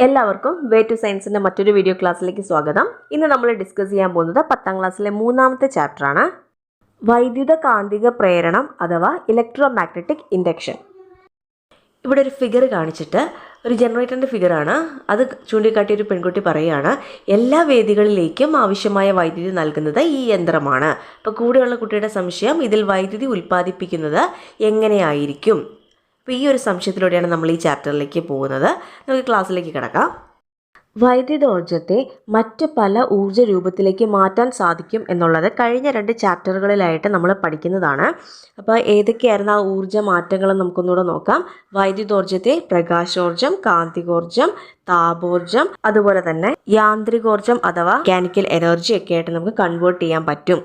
എല്ലാവർക്കും way to സയൻസിൻ്റെ മറ്റൊരു വീഡിയോ ക്ലാസ്സിലേക്ക് സ്വാഗതം. ഇന്ന് നമ്മൾ ഡിസ്കസ് ചെയ്യാൻ പോകുന്നത് 10ാം ക്ലാസ്സിലെ 3ാമത്തെ ചാപ്റ്ററാണ്, വൈദ്യുത കാന്തിക പ്രേരണം അഥവാ ഇലക്ട്രോ മാഗ്നറ്റിക് ഇൻഡക്ഷൻ. ഇവിടെ ഒരു ഫിഗർ കാണിച്ചിട്ട് ഒരു ജനറേറ്ററിൻ്റെ ഫിഗറാണ്, അത് ചൂണ്ടിക്കാട്ടിയൊരു പെൺകുട്ടി പറയുകയാണ് എല്ലാ വേദികളിലേക്കും ആവശ്യമായ വൈദ്യുതി നൽകുന്നത് ഈ യന്ത്രമാണ്. അപ്പോൾ കൂടെയുള്ള കുട്ടിയുടെ സംശയം, ഇതിൽ വൈദ്യുതി ഉൽപ്പാദിപ്പിക്കുന്നത് എങ്ങനെയായിരിക്കും? അപ്പോൾ ഈ ഒരു സംശയത്തിലൂടെയാണ് നമ്മൾ ഈ ചാപ്റ്ററിലേക്ക് പോകുന്നത്. നമുക്ക് ക്ലാസ്സിലേക്ക് കിടക്കാം. വൈദ്യുതോർജ്ജത്തെ മറ്റ് പല ഊർജ്ജ രൂപത്തിലേക്ക് മാറ്റാൻ സാധിക്കും എന്നുള്ളത് കഴിഞ്ഞ 2 ചാപ്റ്ററുകളിലായിട്ട് നമ്മൾ പഠിക്കുന്നതാണ്. അപ്പോൾ ഏതൊക്കെയായിരുന്നു ആ ഊർജ്ജ മാറ്റങ്ങൾ നമുക്കൊന്നുകൂടെ നോക്കാം. വൈദ്യുതോർജ്ജത്തെ പ്രകാശോർജ്ജം, കാന്തികോർജ്ജം, താപോർജ്ജം, അതുപോലെ തന്നെ യാന്ത്രികോർജ്ജം അഥവാ മെക്കാനിക്കൽ എനർജി ഒക്കെ ആയിട്ട് നമുക്ക് കൺവേർട്ട് ചെയ്യാൻ പറ്റും.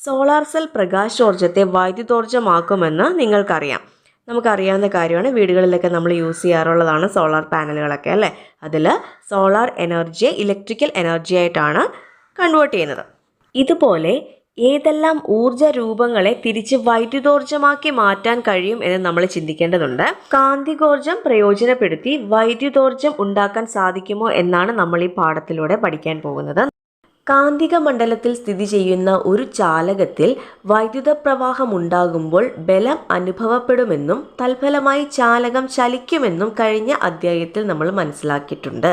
സോളാർ സെൽ പ്രകാശോർജ്ജത്തെ വൈദ്യുതോർജ്ജമാക്കുമെന്ന് നിങ്ങൾക്കറിയാം. നമുക്കറിയാവുന്ന കാര്യമാണ്, വീടുകളിലൊക്കെ നമ്മൾ യൂസ് ചെയ്യാറുള്ളതാണ് സോളാർ പാനലുകളൊക്കെ അല്ലേ. അതിൽ സോളാർ എനർജിയെ ഇലക്ട്രിക്കൽ എനർജി ആയിട്ടാണ് കൺവേർട്ട് ചെയ്യുന്നത്. ഇതുപോലെ ഏതെല്ലാം ഊർജ രൂപങ്ങളെ തിരിച്ച് വൈദ്യുതോർജ്ജമാക്കി മാറ്റാൻ കഴിയും എന്ന് നമ്മൾ ചിന്തിക്കേണ്ടതുണ്ട്. കാന്തികോർജ്ജം പ്രയോജനപ്പെടുത്തി വൈദ്യുതോർജ്ജം ഉണ്ടാക്കാൻ സാധിക്കുമോ എന്നാണ് നമ്മൾ ഈ പാഠത്തിലൂടെ പഠിക്കാൻ പോകുന്നത്. കാന്തിക മണ്ഡലത്തിൽ സ്ഥിതി ചെയ്യുന്ന ഒരു ചാലകത്തിൽ വൈദ്യുത പ്രവാഹം ഉണ്ടാകുമ്പോൾ ബലം അനുഭവപ്പെടുമെന്നും തൽഫലമായി ചാലകം ചലിക്കുമെന്നും കഴിഞ്ഞ അധ്യായത്തിൽ നമ്മൾ മനസ്സിലാക്കിയിട്ടുണ്ട്.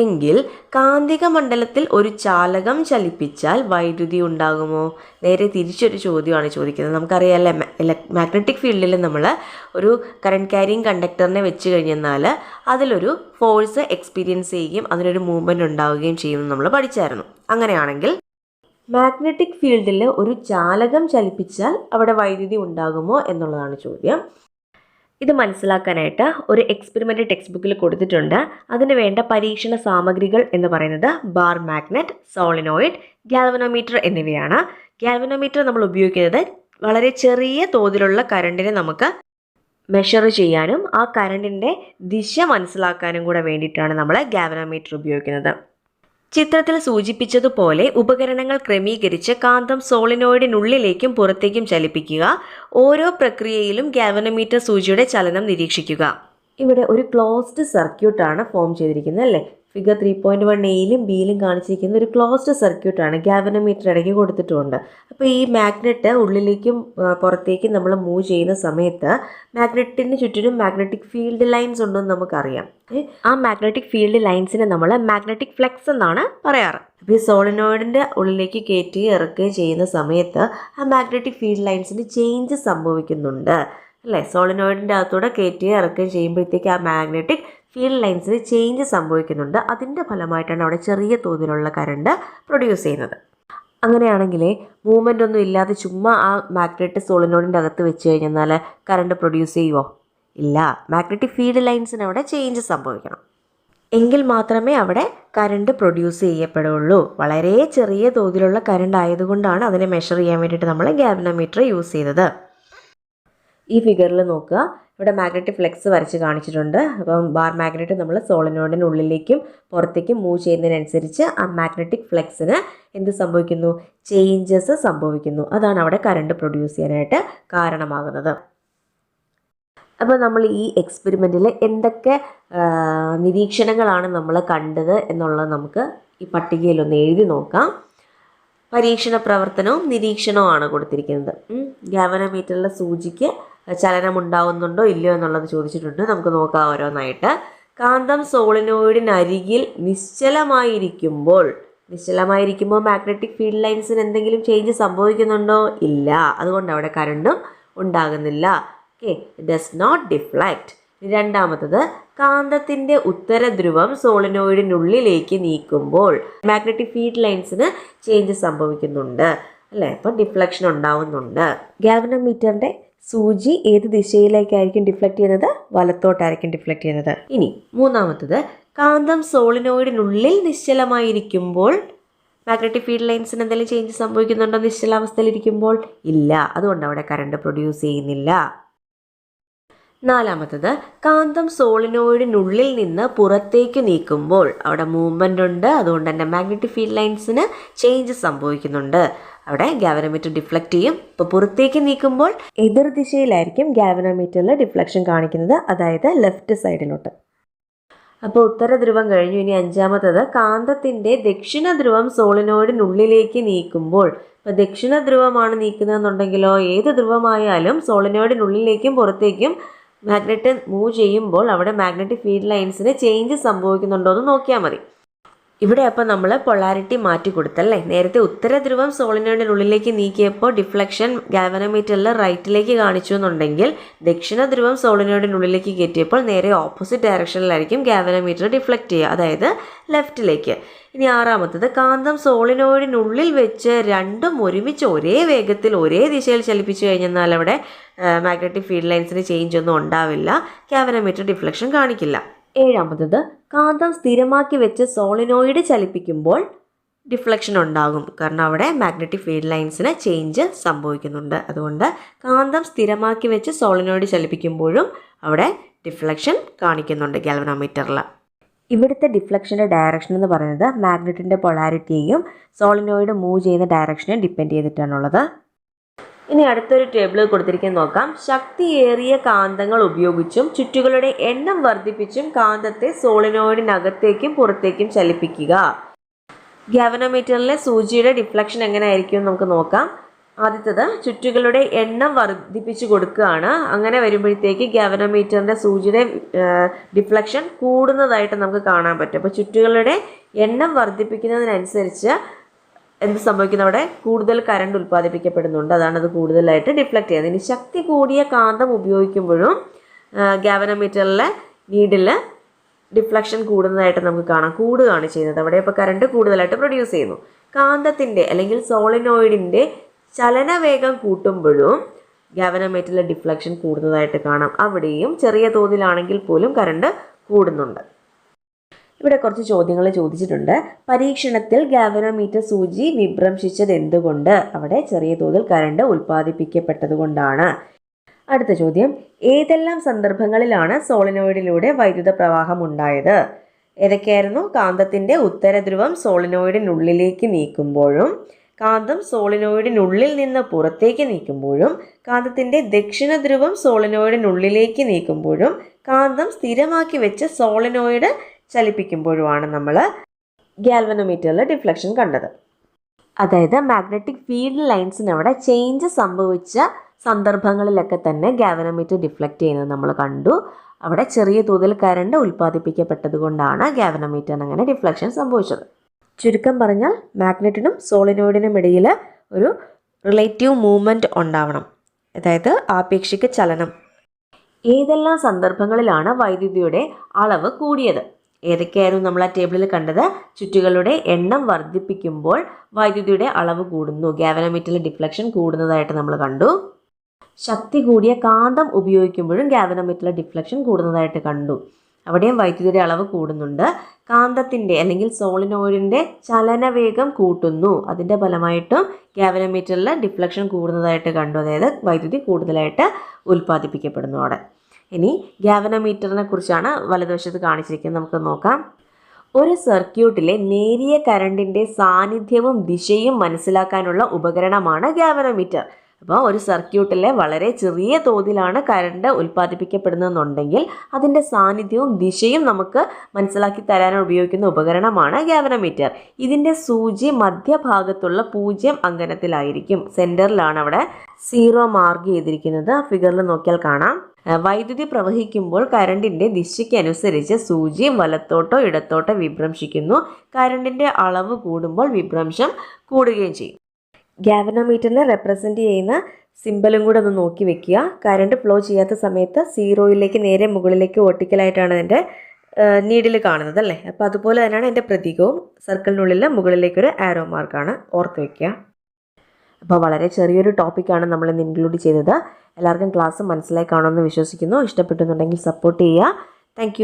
എങ്കിൽ കാന്തിക മണ്ഡലത്തിൽ ഒരു ചാലകം ചലിപ്പിച്ചാൽ വൈദ്യുതി ഉണ്ടാകുമോ? നേരെ തിരിച്ചൊരു ചോദ്യമാണ് ചോദിക്കുന്നത്. നമുക്കറിയാമല്ലേ, മാഗ്നറ്റിക് ഫീൽഡിൽ നമ്മൾ ഒരു കറണ്ട് ക്യാരിങ് കണ്ടക്ടറിനെ വെച്ച് കഴിഞ്ഞാൽ അതിലൊരു ഫോഴ്സ് എക്സ്പീരിയൻസ് ചെയ്യുകയും അതിനൊരു മൂവ്മെൻറ്റ് ഉണ്ടാവുകയും ചെയ്യുമെന്ന് നമ്മൾ പഠിച്ചായിരുന്നു. അങ്ങനെയാണെങ്കിൽ മാഗ്നറ്റിക് ഫീൽഡിൽ ഒരു ചാലകം ചലിപ്പിച്ചാൽ അവിടെ വൈദ്യുതി ഉണ്ടാകുമോ എന്നുള്ളതാണ് ചോദ്യം. ഇത് മനസ്സിലാക്കാനായിട്ട് ഒരു എക്സ്പെരിമെൻ്റ് ടെക്സ്റ്റ് ബുക്കിൽ കൊടുത്തിട്ടുണ്ട്. അതിന് വേണ്ട പരീക്ഷണ സാമഗ്രികൾ എന്ന് പറയുന്നത് ബാർ മാഗ്നറ്റ്, സോളിനോയിഡ്, ഗാൽവനോമീറ്റർ എന്നിവയാണ്. ഗാൽവനോമീറ്റർ നമ്മൾ ഉപയോഗിക്കുന്നത് വളരെ ചെറിയ തോതിലുള്ള കറണ്ടിനെ നമുക്ക് മെഷർ ചെയ്യാനും ആ കറണ്ടിൻ്റെ ദിശ മനസ്സിലാക്കാനും കൂടെ വേണ്ടിയിട്ടാണ് നമ്മൾ ഗാൽവനോമീറ്റർ ഉപയോഗിക്കുന്നത്. ചിത്രത്തിൽ സൂചിപ്പിച്ചതുപോലെ ഉപകരണങ്ങൾ ക്രമീകരിച്ച് കാന്തം സോളിനോയിഡിനുള്ളിലേക്കും പുറത്തേക്കും ചലിപ്പിക്കുക. ഓരോ പ്രക്രിയയിലും ഗാൽവനോമീറ്റർ സൂചിയുടെ ചലനം നിരീക്ഷിക്കുക. ഇവിടെ ഒരു ക്ലോസ്ഡ് സർക്യൂട്ടാണ് ഫോം ചെയ്തിരിക്കുന്നത് അല്ലേ. ഫിഗർ 3.1 ബിയിലും കാണിച്ചിരിക്കുന്ന ഒരു ക്ലോസ്ഡ് സർക്യൂട്ടാണ്. ഗാൽവനോമീറ്റർ ഇടയ്ക്ക് കൊടുത്തിട്ടുണ്ട്. അപ്പോൾ ഈ മാഗ്നറ്റ് ഉള്ളിലേക്കും പുറത്തേക്കും നമ്മൾ മൂവ് ചെയ്യുന്ന സമയത്ത് മാഗ്നറ്റിന് ചുറ്റിനും മാഗ്നറ്റിക് ഫീൽഡ് ലൈൻസ് ഉണ്ടെന്ന് നമുക്കറിയാം. ആ മാഗ്നറ്റിക് ഫീൽഡ് ലൈൻസിനെ നമ്മൾ മാഗ്നറ്റിക് ഫ്ലക്സ് എന്നാണ് പറയാറ്. അപ്പോൾ ഈ സോളിനോയിഡിൻ്റെ ഉള്ളിലേക്ക് കയറ്റുകയും ഇറക്കുകയും ചെയ്യുന്ന സമയത്ത് ആ മാഗ്നറ്റിക് ഫീൽഡ് ലൈൻസിന് ചേഞ്ച് സംഭവിക്കുന്നുണ്ട് അല്ലേ. സോളിനോയിഡിൻ്റെ അകത്തൂടെ കയറ്റുകയും ഇറക്കുകയും ചെയ്യുമ്പോഴത്തേക്ക് ആ മാഗ്നറ്റിക് ഫീൽഡ് ലൈൻസിന് ചേഞ്ച് സംഭവിക്കുന്നുണ്ട്. അതിൻ്റെ ഫലമായിട്ടാണ് അവിടെ ചെറിയ തോതിലുള്ള കറണ്ട് പ്രൊഡ്യൂസ് ചെയ്യുന്നത്. അങ്ങനെയാണെങ്കിൽ മൂവ്മെൻ്റ് ഒന്നും ഇല്ലാതെ ചുമ്മാ ആ മാഗ്നറ്റ് സോളിനോയിഡിൻ്റെ അകത്ത് വെച്ച് കഴിഞ്ഞാൽ കറണ്ട് പ്രൊഡ്യൂസ് ചെയ്യുമോ? ഇല്ല. മാഗ്നറ്റിക് ഫീൽഡ് ലൈൻസിന് അവിടെ ചേഞ്ച് സംഭവിക്കണം. എങ്കിൽ മാത്രമേ അവിടെ കറണ്ട് പ്രൊഡ്യൂസ് ചെയ്യപ്പെടുള്ളൂ. വളരെ ചെറിയ തോതിലുള്ള കറണ്ട് ആയതുകൊണ്ടാണ് അതിനെ മെഷർ ചെയ്യാൻ വേണ്ടിയിട്ട് നമ്മൾ ഗാൽവനോമീറ്റർ യൂസ് ചെയ്തത്. ഈ ഫിഗറിൽ നോക്കുക, ഇവിടെ മാഗ്നറ്റിക് ഫ്ലെക്സ് വരച്ച് കാണിച്ചിട്ടുണ്ട്. അപ്പം ബാർ മാഗ്നറ്റ് നമ്മൾ സോളിനോയിഡിനുള്ളിലേക്കും പുറത്തേക്കും മൂവ് ചെയ്യുന്നതിനനുസരിച്ച് ആ മാഗ്നറ്റിക് ഫ്ലെക്സിന് എന്ത് സംഭവിക്കുന്നു? ചേഞ്ചസ് സംഭവിക്കുന്നു. അതാണ് അവിടെ കറണ്ട് പ്രൊഡ്യൂസ് ചെയ്യാനായിട്ട് കാരണമാകുന്നത്. അപ്പോൾ നമ്മൾ ഈ എക്സ്പെരിമെൻറ്റിൽ എന്തൊക്കെ നിരീക്ഷണങ്ങളാണ് നമ്മൾ കണ്ടത് എന്നുള്ളത് നമുക്ക് ഈ പട്ടികയിലൊന്ന് എഴുതി നോക്കാം. പരീക്ഷണ പ്രവർത്തനവും നിരീക്ഷണവുമാണ് കൊടുത്തിരിക്കുന്നത്. ഗാൽവനോമീറ്ററിലെ സൂചിക്ക് ചലനം ഉണ്ടാവുന്നുണ്ടോ ഇല്ലയോ എന്നുള്ളത് ചോദിച്ചിട്ടുണ്ട്. നമുക്ക് നോക്കാം ഓരോന്നായിട്ട്. കാന്തം സോളിനോയിഡിനരികിൽ നിശ്ചലമായിരിക്കുമ്പോൾ മാഗ്നറ്റിക് ഫീൽഡ് ലൈൻസിന് എന്തെങ്കിലും ചേഞ്ച് സംഭവിക്കുന്നുണ്ടോ? ഇല്ല. അതുകൊണ്ട് അവിടെ കറണ്ടും ഉണ്ടാകുന്നില്ല. Okay, does not deflect. രണ്ടാമത്തത്, കാന്തത്തിൻ്റെ ഉത്തര ധ്രുവം സോളിനോയിഡിനുള്ളിലേക്ക് നീക്കുമ്പോൾ മാഗ്നറ്റിക് ഫീൽഡ് ലൈൻസിന് ചേഞ്ച് സംഭവിക്കുന്നുണ്ട് അല്ലേ. അപ്പം ഡിഫ്ലക്ഷൻ ഉണ്ടാവുന്നുണ്ട്. ഗാൽവനോമീറ്ററിൻ്റെ സൂചി ഏത് ദിശയിലേക്കായിരിക്കും ഡിഫ്ലക്റ്റ് ചെയ്യുന്നത്? വലത്തോട്ടായിരിക്കും ഡിഫ്ലക്റ്റ് ചെയ്യുന്നത്. ഇനി മൂന്നാമത്തത്, കാന്തം സോളിനോയിഡിനുള്ളിൽ നിശ്ചലമായിരിക്കുമ്പോൾ മാഗ്നറ്റിക് ഫീൽഡ് ലൈൻസിന് എന്തെങ്കിലും ചേഞ്ച് സംഭവിക്കുന്നുണ്ടോ? നിശ്ചലാവസ്ഥയിലിരിക്കുമ്പോൾ ഇല്ല. അതുകൊണ്ട് അവിടെ കറണ്ട് പ്രൊഡ്യൂസ് ചെയ്യുന്നില്ല. നാലാമത്തത്, കാന്തം സോളിനോയിഡിനുള്ളിൽ നിന്ന് പുറത്തേക്ക് നീക്കുമ്പോൾ അവിടെ മൂവ്മെൻ്റ് ഉണ്ട്. അതുകൊണ്ട് തന്നെ മാഗ്നറ്റിക് ഫീൽഡ് ലൈൻസിന് ചേഞ്ച് സംഭവിക്കുന്നുണ്ട്. അവിടെ ഗാൽവനോമീറ്റർ ഡിഫ്ലക്റ്റ് ചെയ്യും. ഇപ്പോൾ പുറത്തേക്ക് നീക്കുമ്പോൾ എതിർ ദിശയിലായിരിക്കും ഗാൽവനോമീറ്ററിൽ ഡിഫ്ലക്ഷൻ കാണിക്കുന്നത്, അതായത് ലെഫ്റ്റ് സൈഡിലോട്ട്. അപ്പോൾ ഉത്തര ധ്രുവം കഴിഞ്ഞു. ഇനി അഞ്ചാമത്തത് കാന്തത്തിൻ്റെ ദക്ഷിണ ധ്രുവം സോളിനോയിഡിനുള്ളിലേക്ക് നീക്കുമ്പോൾ. ഇപ്പോൾ ദക്ഷിണ ധ്രുവമാണ് നീക്കുന്നതെന്നുണ്ടെങ്കിലോ ഏത് ധ്രുവമായാലും സോളിനോയിഡിനുള്ളിലേക്കും പുറത്തേക്കും മാഗ്നറ്റ് മൂവ് ചെയ്യുമ്പോൾ അവിടെ മാഗ്നറ്റിക് ഫീൽഡ് ലൈൻസിന് ചേഞ്ച് സംഭവിക്കുന്നുണ്ടോ എന്ന് നോക്കിയാൽ മതി. ഇവിടെ അപ്പോൾ നമ്മൾ പൊളാരിറ്റി മാറ്റി കൊടുത്തല്ലേ. നേരത്തെ ഉത്തര ധ്രുവം സോളിനോയിഡിനുള്ളിലേക്ക് നീക്കിയപ്പോൾ ഡിഫ്ലക്ഷൻ ഗാൽവനോമീറ്ററിൽ റൈറ്റിലേക്ക് കാണിച്ചു എന്നുണ്ടെങ്കിൽ ദക്ഷിണ ധ്രുവം സോളിനോയിഡിനുള്ളിലേക്ക് കയറ്റിയപ്പോൾ നേരെ ഓപ്പോസിറ്റ് ഡയറക്ഷനിലായിരിക്കും ഗാൽവനോമീറ്റർ ഡിഫ്ലക്റ്റ് ചെയ്യുക, അതായത് ലെഫ്റ്റിലേക്ക്. ഇനി ആറാമത്തത് കാന്തം സോളിനോയിഡിനുള്ളിൽ വെച്ച് രണ്ടും ഒരുമിച്ച് ഒരേ വേഗത്തിൽ ഒരേ ദിശയിൽ ചലിപ്പിച്ചു കഴിഞ്ഞാൽ അവിടെ മാഗ്നറ്റിക് ഫീൽഡ് ലൈൻസിന് ചേഞ്ച് ഒന്നും ഉണ്ടാവില്ല, ഗാൽവനോമീറ്റർ ഡിഫ്ലക്ഷൻ കാണിക്കില്ല. ഏഴാമത്തത് കാന്തം സ്ഥിരമാക്കി വെച്ച് സോളിനോയിഡ് ചലിപ്പിക്കുമ്പോൾ ഡിഫ്ലക്ഷൻ ഉണ്ടാകും, കാരണം അവിടെ മാഗ്നറ്റിക് ഫീൽഡ് ലൈൻസിന് ചേഞ്ച് സംഭവിക്കുന്നുണ്ട്. അതുകൊണ്ട് കാന്തം സ്ഥിരമാക്കി വെച്ച് സോളിനോയിഡ് ചലിപ്പിക്കുമ്പോഴും അവിടെ ഡിഫ്ലക്ഷൻ കാണിക്കുന്നുണ്ട് ഗാൽവനോമീറ്ററിൽ. ഇവിടുത്തെ ഡിഫ്ലക്ഷൻ്റെ ഡയറക്ഷൻ എന്ന് പറയുന്നത് മാഗ്നറ്റിൻ്റെ പൊളാരിറ്റിയെയും സോളിനോയിഡ് മൂവ് ചെയ്യുന്ന ഡയറക്ഷനെയും ഡിപ്പെൻഡ് ചെയ്തിട്ടാണുള്ളത്. ഇനി അടുത്തൊരു ടേബിൾ കൊടുത്തിരിക്കുന്നത് നോക്കാം. ശക്തിയേറിയ കാന്തങ്ങൾ ഉപയോഗിച്ചും ചുറ്റുകളുടെ എണ്ണം വർദ്ധിപ്പിച്ചും കാന്തത്തെ സോളിനോയിഡിനകത്തേക്കും പുറത്തേക്കും ചലിപ്പിക്കുക. ഗാൽവനോമീറ്ററിലെ സൂചിയുടെ ഡിഫ്ലക്ഷൻ എങ്ങനെ ആയിരിക്കും നമുക്ക് നോക്കാം. ആദ്യത്തത് ചുറ്റുകളുടെ എണ്ണം വർദ്ധിപ്പിച്ചു കൊടുക്കുകയാണ്. അങ്ങനെ വരുമ്പോഴത്തേക്ക് ഗാൽവനോമീറ്ററിൻ്റെ സൂചിയുടെ ഡിഫ്ലക്ഷൻ കൂടുന്നതായിട്ട് നമുക്ക് കാണാൻ പറ്റും. അപ്പോൾ ചുറ്റുകളുടെ എണ്ണം വർദ്ധിപ്പിക്കുന്നതിനനുസരിച്ച് എന്ത് സംഭവിക്കുന്നു, അവിടെ കൂടുതൽ കറണ്ട് ഉൽപ്പാദിപ്പിക്കപ്പെടുന്നുണ്ട്, അതാണ് അത് കൂടുതലായിട്ട് ഡിഫ്ലക്റ്റ് ചെയ്യുന്നത്. ഇനി ശക്തി കൂടിയ കാന്തം ഉപയോഗിക്കുമ്പോഴും ഗാൽവനോമീറ്ററിലെ നീഡിൽ ഡിഫ്ലക്ഷൻ കൂടുന്നതായിട്ട് നമുക്ക് കാണാം, കൂടുകയാണ് ചെയ്യുന്നത്. അവിടെ ഇപ്പോൾ കറണ്ട് കൂടുതലായിട്ട് പ്രൊഡ്യൂസ് ചെയ്യുന്നു. കാന്തത്തിൻ്റെ അല്ലെങ്കിൽ സോളിനോയിഡിൻ്റെ ചലനവേഗം കൂട്ടുമ്പോഴും ഗാൽവനോമീറ്ററിലെ ഡിഫ്ലക്ഷൻ കൂടുന്നതായിട്ട് കാണാം. അവിടെയും ചെറിയ തോതിലാണെങ്കിൽ പോലും കറണ്ട് കൂടുന്നുണ്ട്. ഇവിടെ കുറച്ച് ചോദ്യങ്ങൾ ചോദിച്ചിട്ടുണ്ട്. പരീക്ഷണത്തിൽ ഗാൽവനോമീറ്റർ സൂചി വിഭ്രംശിച്ചത് എന്തുകൊണ്ട്? അവിടെ ചെറിയ തോതിൽ കറണ്ട് ഉൽപ്പാദിപ്പിക്കപ്പെട്ടതുകൊണ്ടാണ്. അടുത്ത ചോദ്യം, ഏതെല്ലാം സന്ദർഭങ്ങളിലാണ് സോളിനോയിഡിലൂടെ വൈദ്യുത പ്രവാഹം ഉണ്ടായത്? ഏതൊക്കെയായിരുന്നു? കാന്തത്തിൻ്റെ ഉത്തര ധ്രുവം സോളിനോയിഡിനുള്ളിലേക്ക് നീക്കുമ്പോഴും, കാന്തം സോളിനോയിഡിനുള്ളിൽ നിന്ന് പുറത്തേക്ക് നീക്കുമ്പോഴും, കാന്തത്തിൻ്റെ ദക്ഷിണ ധ്രുവം സോളിനോയിഡിനുള്ളിലേക്ക് നീക്കുമ്പോഴും, കാന്തം സ്ഥിരമാക്കി വെച്ച് സോളിനോയിഡ് ചലിപ്പിക്കുമ്പോഴുമാണ് നമ്മൾ ഗാൽവനോമീറ്ററിൽ ഡിഫ്ലക്ഷൻ കണ്ടത്. അതായത് മാഗ്നറ്റിക് ഫീൽഡ് ലൈൻസിന് അവിടെ ചേഞ്ച് സംഭവിച്ച സന്ദർഭങ്ങളിലൊക്കെ തന്നെ ഗാൽവനോമീറ്റർ ഡിഫ്ലക്റ്റ് ചെയ്യുന്നത് നമ്മൾ കണ്ടു. അവിടെ ചെറിയ തോതിൽ കറണ്ട് ഉൽപ്പാദിപ്പിക്കപ്പെട്ടത് കൊണ്ടാണ് ഗാൽവനോമീറ്ററിന് അങ്ങനെ ഡിഫ്ലക്ഷൻ സംഭവിച്ചത്. ചുരുക്കം പറഞ്ഞാൽ മാഗ്നറ്റിനും സോളിനോയിഡിനും ഇടയിൽ ഒരു റിലേറ്റീവ് മൂവ്മെൻറ്റ് ഉണ്ടാവണം, അതായത് ആപേക്ഷിക ചലനം. ഏതെല്ലാം സന്ദർഭങ്ങളിലാണ് വൈദ്യുതിയുടെ അളവ് കൂടിയത്? ഏതൊക്കെയായിരുന്നു നമ്മൾ ആ ടേബിളിൽ കണ്ടത്? ചുറ്റുകളുടെ എണ്ണം വർദ്ധിപ്പിക്കുമ്പോൾ വൈദ്യുതിയുടെ അളവ് കൂടുന്നു, ഗാൽവനോമീറ്ററിൽ ഡിഫ്ലക്ഷൻ കൂടുന്നതായിട്ട് നമ്മൾ കണ്ടു. ശക്തി കൂടിയ കാന്തം ഉപയോഗിക്കുമ്പോഴും ഗാൽവനോമീറ്ററിൽ ഡിഫ്ലക്ഷൻ കൂടുന്നതായിട്ട് കണ്ടു, അവിടെയും വൈദ്യുതിയുടെ അളവ് കൂടുന്നുണ്ട്. കാന്തത്തിൻ്റെ അല്ലെങ്കിൽ സോളിനോയിഡിൻ്റെ ചലനവേഗം കൂട്ടുന്നു, അതിൻ്റെ ഫലമായിട്ടും ഗാൽവനോമീറ്ററിൽ ഡിഫ്ലക്ഷൻ കൂടുന്നതായിട്ട് കണ്ടു, അതായത് വൈദ്യുതി കൂടുതലായിട്ട് ഉൽപ്പാദിപ്പിക്കപ്പെടുന്നു അവിടെ. ഇനി ഗാൽവനോമീറ്ററിനെ കുറിച്ചാണ് വലതുവശത്ത് കാണിച്ചിരിക്കുന്നത്, നമുക്ക് നോക്കാം. ഒരു സർക്യൂട്ടിലെ നേരിയ കറണ്ടിൻ്റെ സാന്നിധ്യവും ദിശയും മനസ്സിലാക്കാനുള്ള ഉപകരണമാണ് ഗാൽവനോമീറ്റർ. അപ്പോൾ ഒരു സർക്യൂട്ടിലെ വളരെ ചെറിയ തോതിലാണ് കറണ്ട് ഉൽപ്പാദിപ്പിക്കപ്പെടുന്നതെന്നുണ്ടെങ്കിൽ അതിൻ്റെ സാന്നിധ്യവും ദിശയും നമുക്ക് മനസ്സിലാക്കി തരാൻ ഉപയോഗിക്കുന്ന ഉപകരണമാണ് ഗാൽവനോമീറ്റർ. ഇതിൻ്റെ സൂചി മധ്യഭാഗത്തുള്ള 0 അങ്കനത്തിലായിരിക്കും, സെൻറ്ററിലാണ് അവിടെ 0 മാർക്ക് ചെയ്തിരിക്കുന്നത്. ആ ഫിഗറിൽ നോക്കിയാൽ കാണാം. വൈദ്യുതി പ്രവഹിക്കുമ്പോൾ കറണ്ടിൻ്റെ ദിശയ്ക്കനുസരിച്ച് സൂചി വലത്തോട്ടോ ഇടത്തോട്ടോ വിഭ്രംശിക്കുന്നു. കറണ്ടിൻ്റെ അളവ് കൂടുമ്പോൾ വിഭ്രംശം കൂടുകയും ചെയ്യും. ഗാൽവനോമീറ്ററിനെ റെപ്രസെൻറ്റ് ചെയ്യുന്ന സിമ്പലും കൂടെ ഒന്ന് നോക്കി വെക്കുക. കറണ്ട് ഫ്ലോ ചെയ്യാത്ത സമയത്ത് 0യിലേക്ക് നേരെ മുകളിലേക്ക് വെർട്ടിക്കലായിട്ടാണ് അതിൻ്റെ നീഡിൽ കാണുന്നത് അല്ലേ. അപ്പോൾ അതുപോലെ തന്നെയാണ് എൻ്റെ പ്രതീകവും. സർക്കിളിനുള്ളിൽ മുകളിലേക്കൊരു ആരോ മാർക്കാണ്, ഓർത്ത് വയ്ക്കുക. അപ്പോൾ വളരെ ചെറിയൊരു ടോപ്പിക്കാണ് നമ്മൾ ഇന്ന് ഇൻക്ലൂഡ് ചെയ്തത്. എല്ലാവർക്കും ക്ലാസ് മനസ്സിലായി കാണുമെന്ന് വിശ്വസിക്കുന്നു. ഇഷ്ടപ്പെട്ടുന്നുണ്ടെങ്കിൽ സപ്പോർട്ട് ചെയ്യുക. താങ്ക്